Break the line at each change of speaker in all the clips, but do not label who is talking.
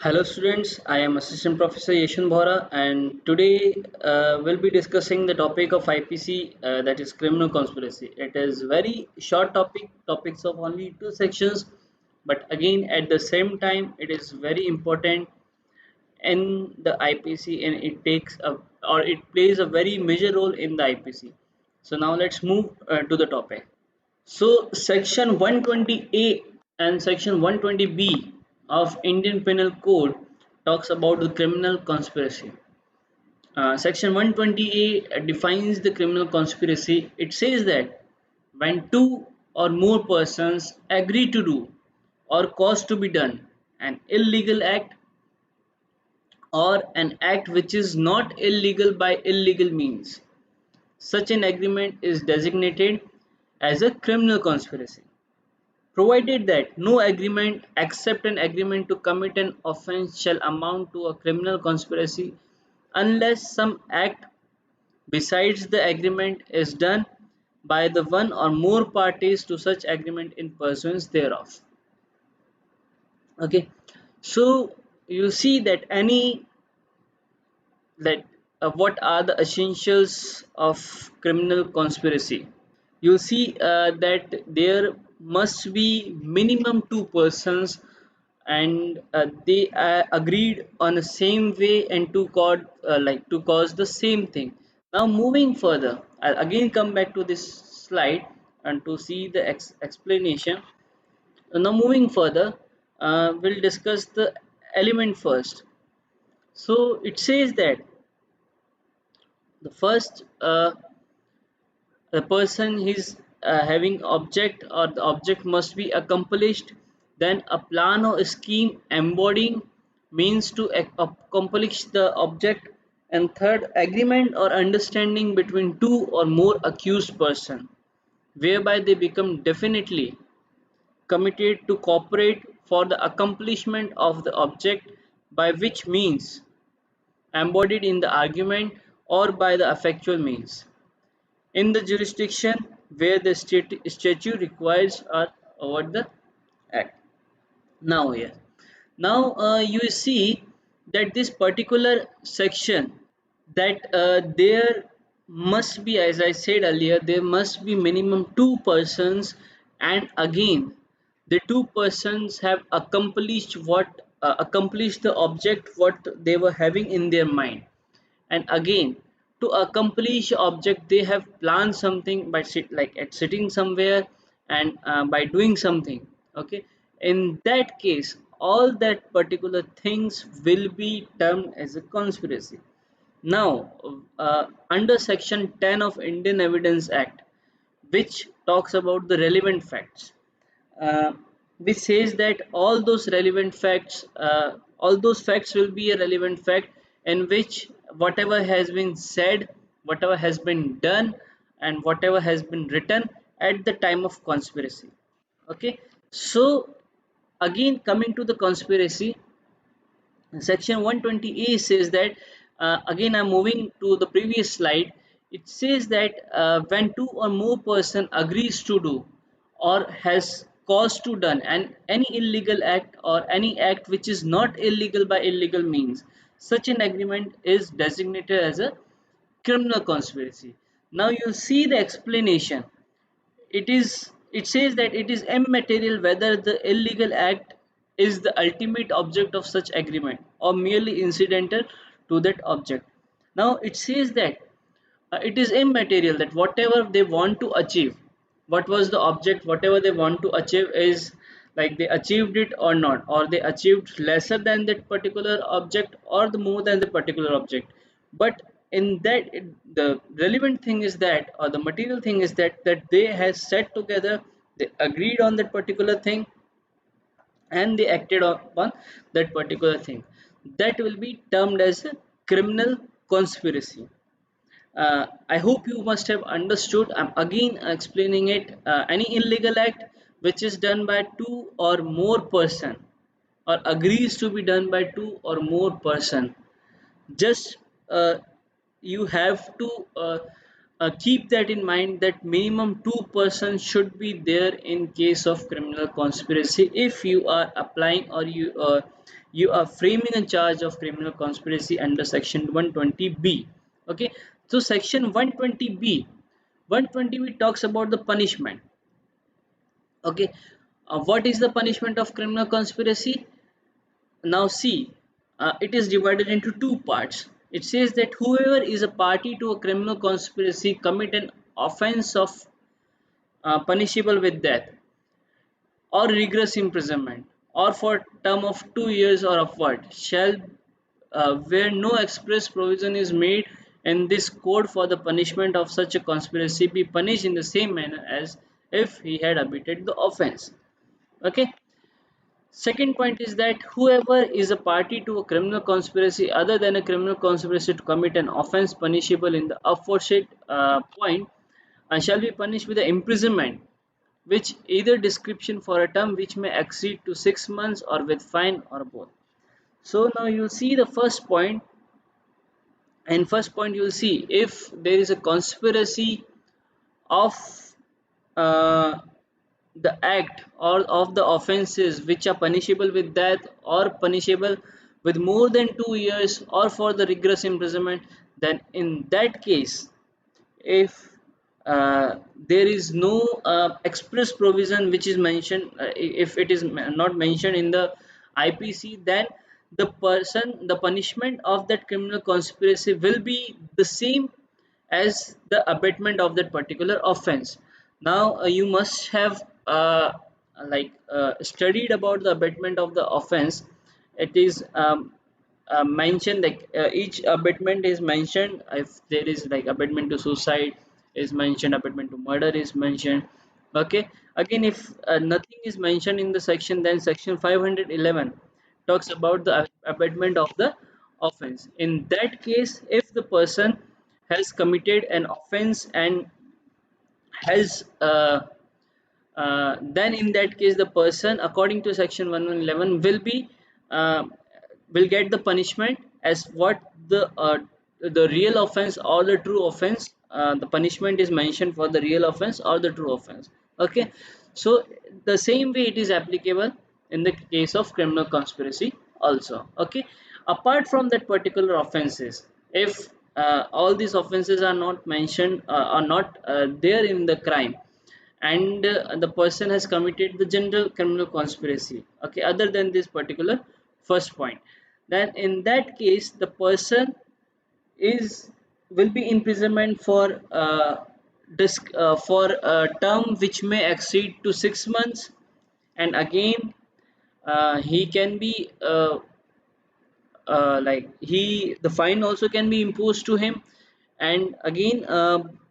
Hello students, I am Assistant Professor Yeshan Bhora and today we'll be discussing the topic of IPC that is criminal conspiracy. It is very short topics of only two sections, but again at the same time it is very important in the IPC and it plays a very major role in the IPC. So now let's move to the topic. So section 120A and section 120B of Indian Penal Code talks about the criminal conspiracy. Section 120A defines the criminal conspiracy. It says that when two or more persons agree to do or cause to be done an illegal act or an act which is not illegal by illegal means, such an agreement is designated as a criminal conspiracy. Provided that no agreement except an agreement to commit an offence shall amount to a criminal conspiracy unless some act besides the agreement is done by the one or more parties to such agreement in pursuance thereof. Okay, so you see that any that what are the essentials of criminal conspiracy. You see that there must be minimum two persons and they agreed on the same way and to cause the same thing. Now moving further, I'll again come back to this slide and to see the explanation. Now moving further, we'll discuss the element first. So it says that the first the person is having object or the object must be accomplished, then a plan or a scheme embodying means to accomplish the object, and third agreement or understanding between two or more accused person whereby they become definitely committed to cooperate for the accomplishment of the object, by which means embodied in the argument or by the effectual means in the jurisdiction where the statute requires or over the act. Now here, now you see that this particular section that there must be, as I said earlier, there must be minimum two persons, and again the two persons have accomplished the object what they were having in their mind, and again to accomplish object they have planned something by sitting somewhere and by doing something. Okay, in that case all that particular things will be termed as a conspiracy. Now under section 10 of Indian Evidence Act, which talks about the relevant facts, uh, which says that all those facts will be a relevant fact in which whatever has been said, whatever has been done, and whatever has been written at the time of conspiracy. Okay, so again coming to the conspiracy, section 120A says that again I'm moving to the previous slide. It says that when two or more person agrees to do or has cause to done and any illegal act or any act which is not illegal by illegal means, such an agreement is designated as a criminal conspiracy. Now you see the explanation. It says that it is immaterial whether the illegal act is the ultimate object of such agreement or merely incidental to that object. Now it says that it is immaterial that whatever they want to achieve, what was the object, whatever they want to achieve is like they achieved it or not, or they achieved lesser than that particular object or the more than the particular object. But in that the relevant thing is that, or the material thing is that they have set together, they agreed on that particular thing and they acted upon that particular thing, that will be termed as a criminal conspiracy. I hope you must have understood. I'm again explaining it. Any illegal act which is done by two or more person or agrees to be done by two or more person, just you have to keep that in mind that minimum two persons should be there in case of criminal conspiracy if you are applying or you are framing a charge of criminal conspiracy under section 120b. Okay, so section 120b, 120b talks about the punishment. Okay, what is the punishment of criminal conspiracy? Now see, it is divided into two parts. It says that whoever is a party to a criminal conspiracy commit an offense of punishable with death or rigorous imprisonment or for term of 2 years or upward shall, where no express provision is made in this code for the punishment of such a conspiracy, be punished in the same manner as if he had abetted the offense. Okay. Second point is that whoever is a party to a criminal conspiracy other than a criminal conspiracy to commit an offense punishable in the aforesaid point shall be punished with the imprisonment, which either description for a term which may exceed to 6 months or with fine or both. So now you'll see the first point, and first point you'll see if there is a conspiracy of uh, the act or of the offenses which are punishable with death or punishable with more than 2 years or for the rigorous imprisonment, then in that case, if there is no express provision which is mentioned, if it is not mentioned in the IPC, then the punishment of that criminal conspiracy will be the same as the abatement of that particular offense. Now you must have studied about the abatement of the offense. It is mentioned like each abatement is mentioned. If there is like abatement to suicide is mentioned, abatement to murder is mentioned. Okay, again if nothing is mentioned in the section, then section 511 talks about the abatement of the offense. In that case, if the person has committed an offense and has then in that case the person according to section 1111 will be uh, will get the punishment as what the real offense or the true offense, the punishment is mentioned for the real offense or the true offense. Okay, so the same way it is applicable in the case of criminal conspiracy also. Okay, apart from that particular offenses, if all these offenses are not mentioned, are not there in the crime, and the person has committed the general criminal conspiracy, okay, other than this particular first point, then in that case the person is will be imprisonment for a term which may exceed to 6 months, and again he can be the fine also can be imposed to him, and again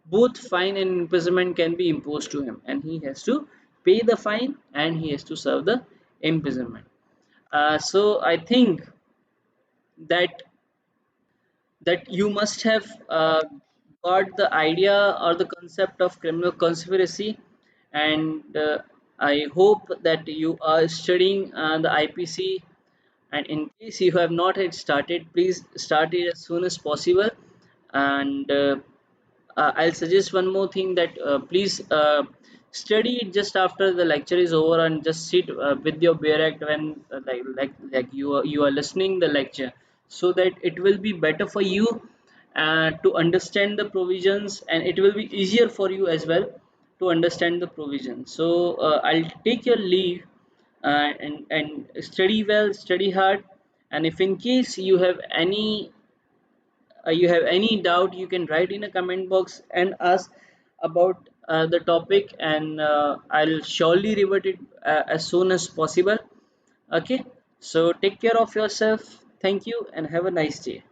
both fine and imprisonment can be imposed to him, and he has to pay the fine and he has to serve the imprisonment. So I think that you must have got the idea or the concept of criminal conspiracy, and I hope that you are studying the IPC, and in case you have not yet started, please start it as soon as possible. And I'll suggest one more thing that please study it just after the lecture is over, and just sit with your bare act when you are listening the lecture, so that it will be better for you to understand the provisions, and it will be easier for you as well to understand the provisions. So I'll take your leave, and study well, study hard, and if in case you have any doubt, you can write in a comment box and ask about the topic, and I'll surely revert it as soon as possible. Okay, so take care of yourself. Thank you and have a nice day.